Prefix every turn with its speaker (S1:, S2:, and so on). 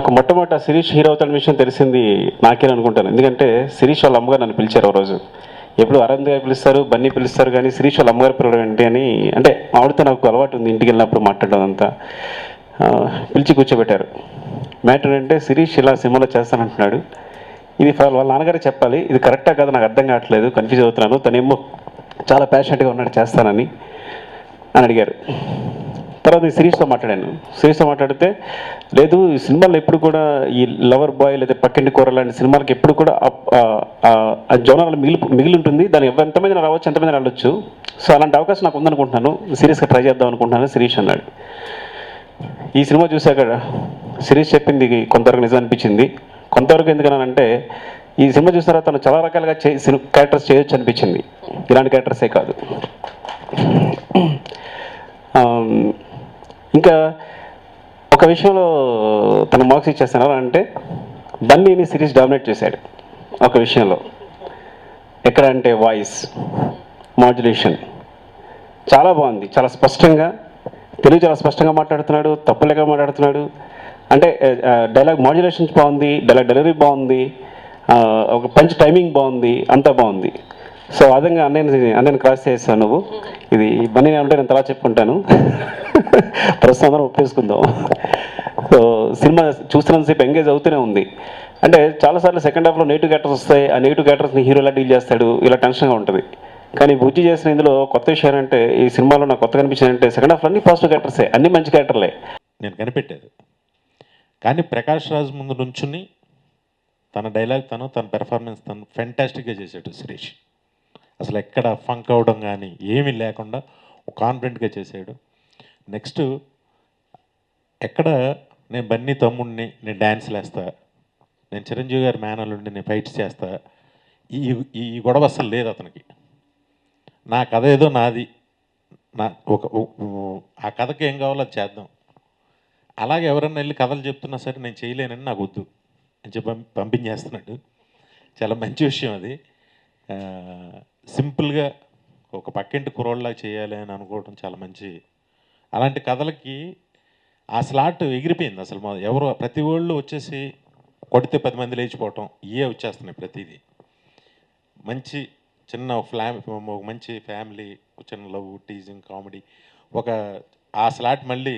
S1: నాకు మొట్టమొదట శిరీష్ హీరో అవుతాడు విషయం తెలిసింది నాకే అనుకుంటాను. ఎందుకంటే శిరీష్ వాళ్ళ అమ్మగారు నన్ను పిలిచారు ఓ రోజు. ఎప్పుడు అరవింద్ గారు పిలుస్తారు, బన్నీ పిలుస్తారు, కానీ శిరీష్ వాళ్ళ అమ్మగారు పిలవడం ఏంటి అని, అంటే ఆవిడతో నాకు అలవాటు ఉంది ఇంటికి వెళ్ళినప్పుడు మాట్లాడడం అంతా. పిలిచి కూర్చోబెట్టారు. మ్యాటర్ అంటే శిరీష్ ఇలా సినిమాలో చేస్తానంటున్నాడు, ఇది వాళ్ళ నాన్నగారే చెప్పాలి, ఇది కరెక్టా కాదు నాకు అర్థం కావట్లేదు, కన్ఫ్యూజ్ అవుతున్నాను, తనేమో చాలా ప్యాషనెట్గా ఉన్నాడు చేస్తానని అని అడిగారు. తర్వాత సిరీస్తో మాట్లాడాను. సిరీస్తో మాట్లాడితే లేదు, ఈ సినిమాలో ఎప్పుడు కూడా ఈ లవర్ బాయ్ లేదా పక్కింటి కూర లాంటి సినిమాలకి ఎప్పుడు కూడా ఆ జోనాలు మిగిలి ఉంటుంది, దాన్ని ఎంతమంది రావచ్చు ఎంతమంది రావచ్చు, సో అలాంటి అవకాశం నాకు ఉందనుకుంటున్నాను, సీరియస్గా ట్రై చేద్దాం అనుకుంటున్నాను శిరీష్ అన్నాడు. ఈ సినిమా చూశాక శిరీష్ చెప్పింది కొంతవరకు నిజం అనిపించింది. కొంతవరకు ఎందుకనంటే ఈ సినిమా చూసిన తర్వాత తను చాలా రకాలుగా క్యారెక్టర్స్ చేయొచ్చు అనిపించింది, ఇలాంటి క్యారెక్టర్సే కాదు. ఇంకా ఒక విషయంలో తన మార్క్స్ ఇచ్చేస్తున్నారు అంటే బన్నీని సిరీస్ డామినేట్ చేశాడు ఒక విషయంలో. ఎక్కడ అంటే వాయిస్ మాడ్యులేషన్ చాలా బాగుంది, చాలా స్పష్టంగా తెలుగు చాలా స్పష్టంగా మాట్లాడుతున్నాడు, తప్పులేక మాట్లాడుతున్నాడు. అంటే డైలాగ్ మాడ్యులేషన్స్ బాగుంది, డైలాగ్ డెలివరీ బాగుంది, ఒక పంచ్ టైమింగ్ బాగుంది, అంతా బాగుంది. సో అదంగా అన్నయ్యని క్రాస్ చేస్తాను. నువ్వు ఇది బన్నీ అంటే నేను తర్వాత చెప్పుకుంటాను, ప్రస్తుతం అందరం ఒప్పేసుకుందాం. సో సినిమా చూస్తున్నంతసేపు ఎంగేజ్ అవుతూనే ఉంది. అంటే చాలాసార్లు సెకండ్ హాఫ్లో నెగిటివ్ క్యారెక్టర్స్ వస్తాయి, ఆ నెగిటివ్ క్యారెక్టర్స్ని హీరో ఎలా డీల్ చేస్తాడు, ఇలా టెన్షన్గా ఉంటుంది. కానీ బుజ్జి చేసిన ఇందులో కొత్త విషయం అంటే, ఈ సినిమాలో నాకు కొత్తగా అనిపించింది అంటే సెకండ్ హాఫ్లో అన్ని పాజిటివ్ క్యారెక్టర్సే, అన్ని మంచి క్యారెక్టర్లే.
S2: నేను కనిపెట్టాను. కానీ ప్రకాష్ రాజ్ ముందు నుంచుని తన డైలాగ్ తన పెర్ఫార్మెన్స్ ఫెంటాస్టిక్గా చేశాడు శిరీష్. అసలు ఎక్కడ ఫంక్ అవడం కానీ ఏమీ లేకుండా కాన్ఫిడెంట్గా చేశాడు. నెక్స్ట్ ఎక్కడ నేను బన్నీ తమ్ముడిని, నేను డ్యాన్స్లు వేస్తా, నేను చిరంజీవి గారి మేనల్లుండి నేను ఫైట్స్ చేస్తా, ఈ ఈ గొడవ అసలు లేదు అతనికి. నా కథ ఏదో నాది, నా ఆ కథకి ఏం కావాలో అది చేద్దాం, అలాగే ఎవరన్నా వెళ్ళి కథలు చెప్తున్నా సరే నేను చేయలేనని నాకు వద్దు అని చెప్పి పంపించేస్తున్నాడు. చాలా మంచి విషయం అది. సింపుల్గా ఒక పక్కింటి కుర్రోళ్ళలా చేయాలి అని అనుకోవడం చాలా మంచి. అలాంటి కథలకి ఆ స్లాట్ ఎగిరిపోయింది అసలు. ఎవరు ప్రతి వాళ్ళు వచ్చేసి కొడితే 10 మంది లేచిపోవటం ఇవే వచ్చేస్తున్నాయి ప్రతిదీ. మంచి చిన్న ఒక మంచి ఫ్యామిలీ, చిన్న లవ్, టీజింగ్, కామెడీ, ఒక ఆ స్లాట్ మళ్ళీ